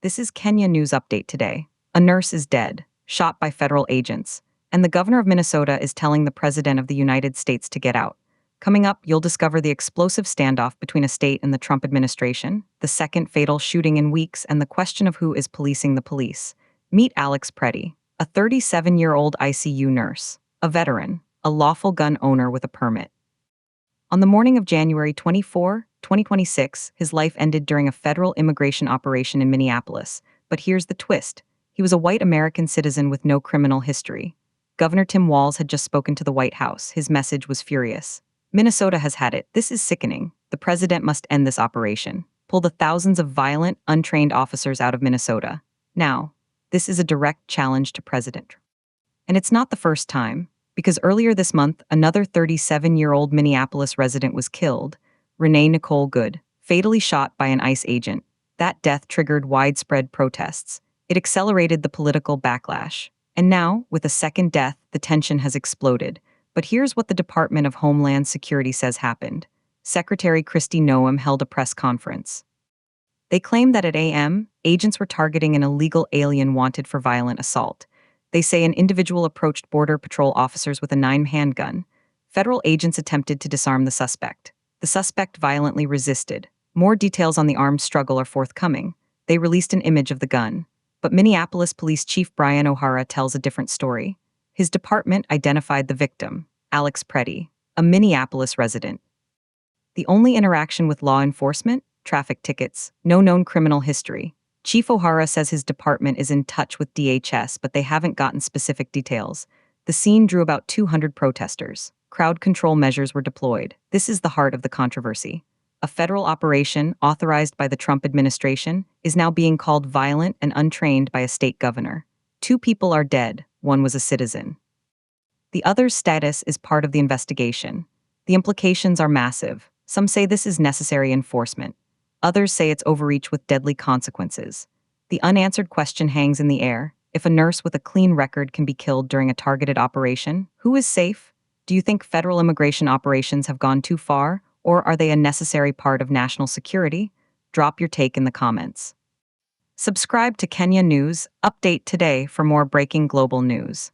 This is Kenya News Update today. A nurse is dead, shot by federal agents, and the governor of Minnesota is telling the president of the United States to get out. Coming up, you'll discover the explosive standoff between a state and the Trump administration, the second fatal shooting in weeks, and the question of who is policing the police. Meet Alex Preddy, a 37-year-old ICU nurse, a veteran, a lawful gun owner with a permit. On the morning of January 24, 2026, his life ended during a federal immigration operation in Minneapolis. But here's the twist. He was a white American citizen with no criminal history. Governor Tim Walz had just spoken to the White House. His message was furious. Minnesota has had it. This is sickening. The president must end this operation. Pull the thousands of violent, untrained officers out of Minnesota. Now, this is a direct challenge to President. And it's not the first time, because earlier this month, another 37-year-old Minneapolis resident was killed, Renee Nicole Good, fatally shot by an ICE agent. That death triggered widespread protests. It accelerated the political backlash. And now, with a second death, the tension has exploded. But here's what the Department of Homeland Security says happened. Secretary Kristi Noem held a press conference. They claimed that at AM, agents were targeting an illegal alien wanted for violent assault. They say an individual approached Border Patrol officers with a 9mm handgun. Federal agents attempted to disarm the suspect. The suspect violently resisted. More details on the armed struggle are forthcoming. They released an image of the gun. But Minneapolis Police Chief Brian O'Hara tells a different story. His department identified the victim, Alex Preddy, a Minneapolis resident. The only interaction with law enforcement? Traffic tickets, no known criminal history. Chief O'Hara says his department is in touch with DHS, but they haven't gotten specific details. The scene drew about 200 protesters. Crowd control measures were deployed. This is the heart of the controversy. A federal operation, authorized by the Trump administration, is now being called violent and untrained by a state governor. 2 people are dead, 1 was a citizen. The other's status is part of the investigation. The implications are massive. Some say this is necessary enforcement. Others say it's overreach with deadly consequences. The unanswered question hangs in the air. If a nurse with a clean record can be killed during a targeted operation, who is safe? Do you think federal immigration operations have gone too far, or are they a necessary part of national security? Drop your take in the comments. Subscribe to Kenya News Update today for more breaking global news.